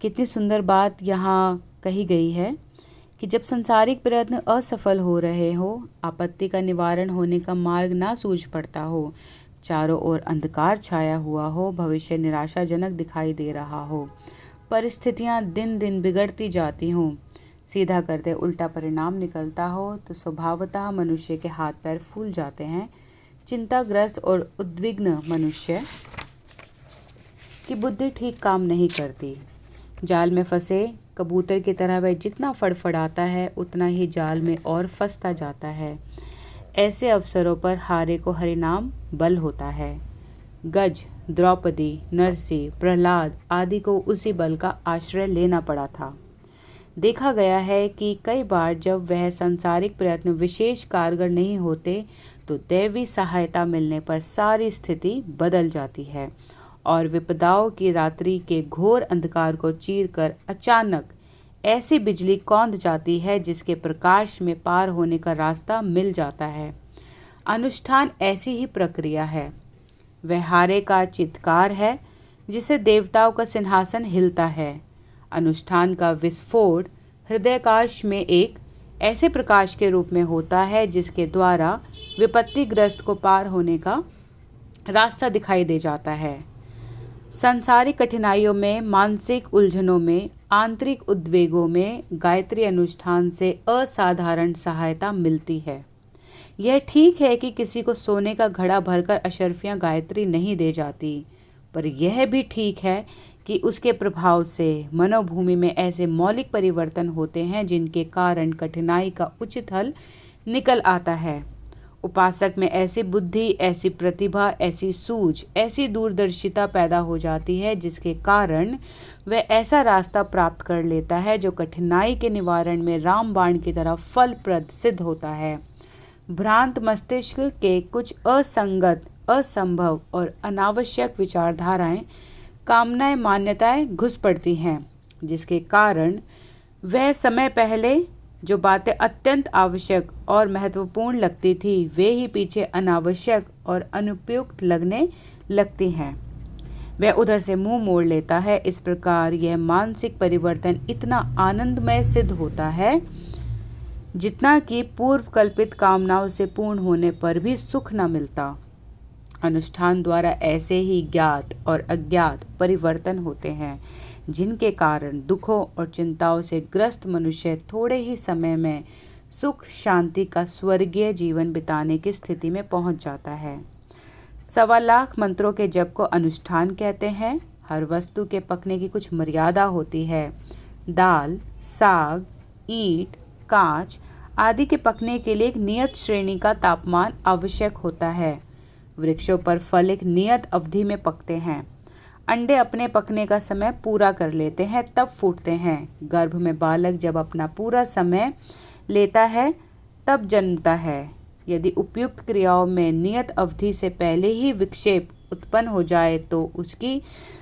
कितनी सुंदर बात यहाँ कही गई है कि जब सांसारिक प्रयत्न असफल हो रहे हो, आपत्ति का निवारण होने का मार्ग ना सूझ पड़ता हो, चारों ओर अंधकार छाया हुआ हो, भविष्य निराशाजनक दिखाई दे रहा हो, परिस्थितियाँ दिन दिन बिगड़ती जाती हों, सीधा करते उल्टा परिणाम निकलता हो, तो स्वभावतः मनुष्य के हाथ पैर फूल जाते हैं। चिंताग्रस्त और उद्विग्न मनुष्य की बुद्धि ठीक काम नहीं करती। जाल में फंसे कबूतर की तरह वह जितना फड़फड़ाता है उतना ही जाल में और फंसता जाता है। ऐसे अवसरों पर हारे को हरिनाम बल होता है। गज, द्रौपदी, नरसी, प्रहलाद आदि को उसी बल का आश्रय लेना पड़ा था। देखा गया है कि कई बार जब वह सांसारिक प्रयत्न विशेष कारगर नहीं होते तो दैवी सहायता मिलने पर सारी स्थिति बदल जाती है और विपदाओं की रात्रि के घोर अंधकार को चीरकर अचानक ऐसी बिजली कौंध जाती है जिसके प्रकाश में पार होने का रास्ता मिल जाता है। अनुष्ठान ऐसी ही प्रक्रिया है। वह हारे का चित्कार है जिसे देवताओं का सिंहासन हिलता है। अनुष्ठान का विस्फोट हृदयाकाश में एक ऐसे प्रकाश के रूप में होता है जिसके द्वारा विपत्तिग्रस्त को पार होने का रास्ता दिखाई दे जाता है। सांसारिक कठिनाइयों में, मानसिक उलझनों में, आंतरिक उद्वेगों में गायत्री अनुष्ठान से असाधारण सहायता मिलती है। यह ठीक है कि किसी को सोने का घड़ा भरकर अशर्फियाँ गायत्री नहीं दे जाती, पर यह भी ठीक है कि उसके प्रभाव से मनोभूमि में ऐसे मौलिक परिवर्तन होते हैं जिनके कारण कठिनाई का उचित हल निकल आता है। उपासक में ऐसी बुद्धि, ऐसी प्रतिभा, ऐसी सूझ, ऐसी दूरदर्शिता पैदा हो जाती है जिसके कारण वह ऐसा रास्ता प्राप्त कर लेता है जो कठिनाई के निवारण में रामबाण की तरह फलप्रद सिद्ध होता है। भ्रांत मस्तिष्क के कुछ असंगत, असंभव और अनावश्यक विचारधाराएं, कामनाएं, मान्यताएं घुस पड़ती हैं जिसके कारण वह समय पहले जो बातें अत्यंत आवश्यक और महत्वपूर्ण लगती थी वे ही पीछे अनावश्यक और अनुपयुक्त लगने लगती हैं। वह उधर से मुंह मोड़ लेता है। इस प्रकार यह मानसिक परिवर्तन इतना आनंदमय सिद्ध होता है जितना कि पूर्व कल्पित कामनाओं से पूर्ण होने पर भी सुख न मिलता। अनुष्ठान द्वारा ऐसे ही ज्ञात और अज्ञात परिवर्तन होते हैं जिनके कारण दुखों और चिंताओं से ग्रस्त मनुष्य थोड़े ही समय में सुख शांति का स्वर्गीय जीवन बिताने की स्थिति में पहुंच जाता है। 1.25 लाख मंत्रों के जप को अनुष्ठान कहते हैं। हर वस्तु के पकने की कुछ मर्यादा होती है। दाल, साग, ईंट, कांच आदि के पकने के लिए एक नियत श्रेणी का तापमान आवश्यक होता है। वृक्षों पर फल एक नियत अवधि में पकते हैं। अंडे अपने पकने का समय पूरा कर लेते हैं तब फूटते हैं। गर्भ में बालक जब अपना पूरा समय लेता है तब जन्मता है। यदि उपयुक्त क्रियाओं में नियत अवधि से पहले ही विक्षेप उत्पन्न हो जाए तो उसकी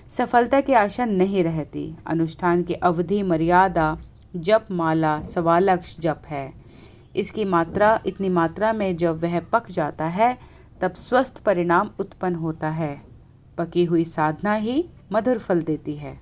सफलता की आशा नहीं रहती। अनुष्ठान की अवधि मर्यादा जप माला 1.25 लाख जप है। इसकी मात्रा इतनी मात्रा में जब वह पक जाता है तब स्वस्थ परिणाम उत्पन्न होता है। पकी हुई साधना ही मधुर फल देती है।